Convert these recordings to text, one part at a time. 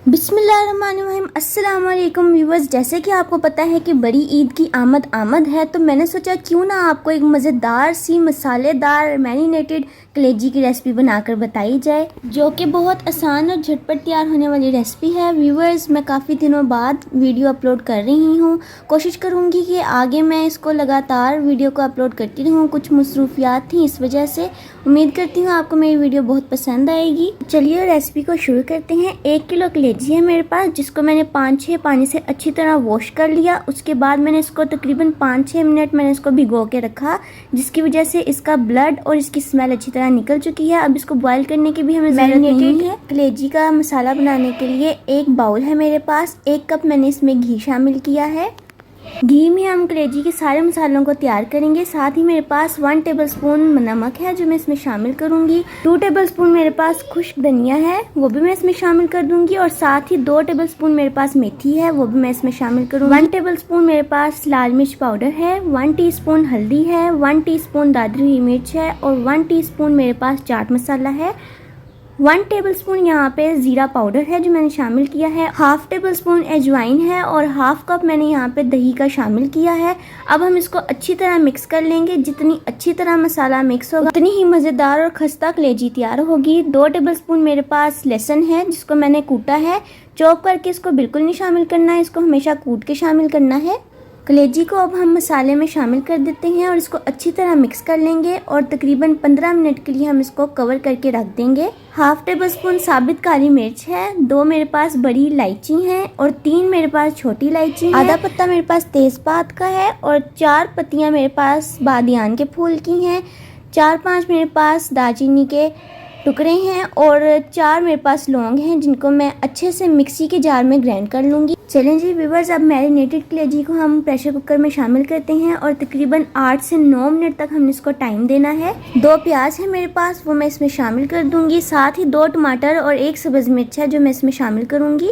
बिस्मिल्लाहिर्रहमानिर्रहीम अस्सलाम वालेकुम व्यूवर्स। जैसे कि आपको पता है कि बड़ी ईद की आमद है, तो मैंने सोचा क्यों ना आपको एक मज़ेदार सी मसालेदार मैरिनेटेड कलेजी की रेसिपी बनाकर बताई जाए, जो कि बहुत आसान और झटपट तैयार होने वाली रेसिपी है। व्यूवर्स, मैं काफ़ी दिनों बाद वीडियो अपलोड कर रही हूँ। कोशिश करूँगी कि आगे मैं इसको लगातार वीडियो को अपलोड करती रहूँ। कुछ मसरूफियात थी, इस वजह से। उम्मीद करती हूँ आपको मेरी वीडियो बहुत पसंद आएगी। चलिए रेसिपी को शुरू करते हैं। 1 किलो कलेजी है मेरे पास, जिसको मैंने 5-6 पानी से अच्छी तरह वॉश कर लिया। उसके बाद मैंने इसको तकरीबन 5-6 मिनट मैंने इसको भिगो के रखा, जिसकी वजह से इसका ब्लड और इसकी स्मेल अच्छी तरह निकल चुकी है। अब इसको बॉईल करने की भी हमें ज़रूरत नहीं है। कलेजी का मसाला बनाने के लिए एक बाउल है मेरे पास। 1 कप मैंने इसमें घी शामिल किया है। घी में हम कलेजी के सारे मसालों को तैयार करेंगे। साथ ही मेरे पास 1 टेबलस्पून नमक है, जो मैं इसमें शामिल करूंगी। 2 टेबलस्पून मेरे पास खुश्क धनिया है, वो भी मैं इसमें शामिल कर दूंगी। और साथ ही 2 टेबलस्पून मेरे पास मेथी है, वो भी मैं इसमें शामिल करूंगी। 1 टेबलस्पून मेरे पास लाल मिर्च पाउडर है, 1 टीस्पून हल्दी है, 1 टीस्पून दादरी हुई मिर्च है और 1 टीस्पून मेरे पास चाट मसाला है। 1 टेबलस्पून यहाँ पे ज़ीरा पाउडर है, जो मैंने शामिल किया है। हाफ टेबलस्पून अजवाइन है और हाफ कप मैंने यहाँ पे दही का शामिल किया है। अब हम इसको अच्छी तरह मिक्स कर लेंगे। जितनी अच्छी तरह मसाला मिक्स होगा, उतनी ही मज़ेदार और खस्ता कलेजी तैयार होगी। 2 टेबलस्पून मेरे पास लहसुन है, जिसको मैंने कूटा है। चॉप करके इसको बिल्कुल नहीं शामिल करना है, इसको हमेशा कूट के शामिल करना है। कलेजी को अब हम मसाले में शामिल कर देते हैं और इसको अच्छी तरह मिक्स कर लेंगे और तकरीबन 15 मिनट के लिए हम इसको कवर करके रख देंगे। हाफ टेबल स्पून साबित काली मिर्च है, 2 मेरे पास बड़ी इलायची हैं और 3 मेरे पास छोटी इलायची हैं। आधा पत्ता मेरे पास तेज़पात का है और 4 पत्तियां मेरे पास बादियान के फूल की हैं। 4-5 मेरे पास दालचीनी के टुकड़े हैं और 4 मेरे पास लौंग हैं, जिनको मैं अच्छे से मिक्सी के जार में ग्राइंड कर लूँगी। चलें जी व्यूवर्स, अब मैरिनेटेड कलेजी को हम प्रेशर कुकर में शामिल करते हैं और तकरीबन 8 से 9 मिनट तक हमने इसको टाइम देना है। 2 प्याज है मेरे पास, वो मैं इसमें शामिल कर दूंगी। साथ ही 2 टमाटर और 1 सब्ज़ मिर्च है, जो मैं इसमें शामिल करूंगी।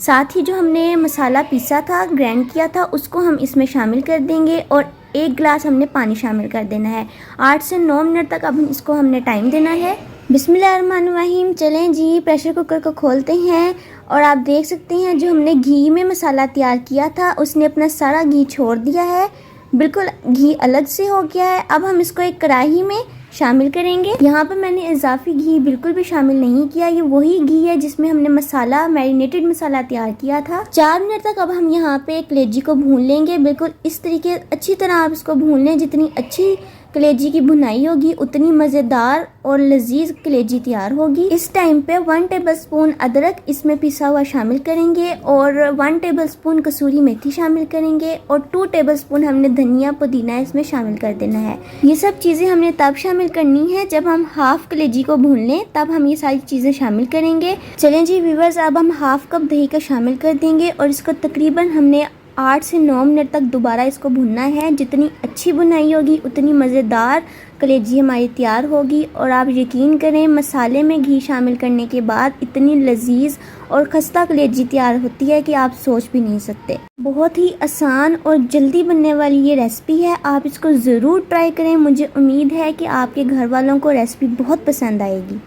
साथ ही जो हमने मसाला पीसा था, ग्राइंड किया था, उसको हम इसमें शामिल कर देंगे और 1 गिलास हमने पानी शामिल कर देना है। 8 से 9 मिनट तक अब इसको हमने टाइम देना है। बिस्मिल्लाहिर्रहमानिर्रहीम। चलें जी प्रेशर कुकर को खोलते हैं और आप देख सकते हैं जो हमने घी में मसाला तैयार किया था, उसने अपना सारा घी छोड़ दिया है। बिल्कुल घी अलग से हो गया है। अब हम इसको एक कढ़ाई में शामिल करेंगे। यहाँ पर मैंने इजाफी घी बिल्कुल भी शामिल नहीं किया, ये वही घी है जिसमें हमने मसाला मैरिनेटेड मसाला तैयार किया था। 4 मिनट तक अब हम यहाँ पे कलेजी को भून लेंगे। बिल्कुल इस तरीके अच्छी तरह आप इसको भून लें। जितनी अच्छी कलेजी की भुनाई होगी, उतनी मज़ेदार और लजीज कलेजी तैयार होगी। इस टाइम पे 1 टेबलस्पून अदरक इसमें पिसा हुआ शामिल करेंगे और 1 टेबलस्पून कसूरी मेथी शामिल करेंगे और 2 टेबलस्पून हमने धनिया पुदीना इसमें शामिल कर देना है। ये सब चीज़ें हमने तब शामिल करनी है जब हम हाफ कलेजी को भून लें, तब हम ये सारी चीज़ें शामिल करेंगे। चलें जी व्यूवर्स, अब हम हाफ कप दही का शामिल कर देंगे और इसको तकरीबन हमने 8 से 9 मिनट तक दोबारा इसको भुनना है। जितनी अच्छी भुनाई होगी, उतनी मज़ेदार कलेजी हमारी तैयार होगी। और आप यकीन करें, मसाले में घी शामिल करने के बाद इतनी लजीज और खस्ता कलेजी तैयार होती है कि आप सोच भी नहीं सकते। बहुत ही आसान और जल्दी बनने वाली ये रेसिपी है, आप इसको ज़रूर ट्राई करें। मुझे उम्मीद है कि आपके घर वालों को रेसिपी बहुत पसंद आएगी।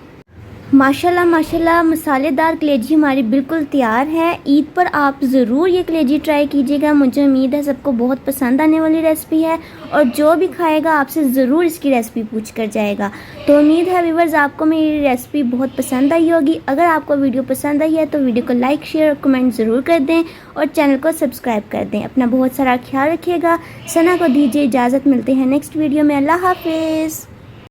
माशाल्लाह माशाल्लाह, मसालेदार कलेजी हमारी बिल्कुल तैयार है। ईद पर आप ज़रूर ये कलेजी ट्राई कीजिएगा। मुझे उम्मीद है सबको बहुत पसंद आने वाली रेसिपी है और जो भी खाएगा आपसे ज़रूर इसकी रेसिपी पूछ कर जाएगा। तो उम्मीद है व्यूवर्स आपको मेरी रेसिपी बहुत पसंद आई होगी। अगर आपको वीडियो पसंद आई है तो वीडियो को लाइक, शेयर और कमेंट ज़रूर कर दें और चैनल को सब्सक्राइब कर दें। अपना बहुत सारा ख्याल रखिएगा। सना को दीजिए इजाज़त, मिलते हैं नेक्स्ट वीडियो में। अल्लाह हाफिज़।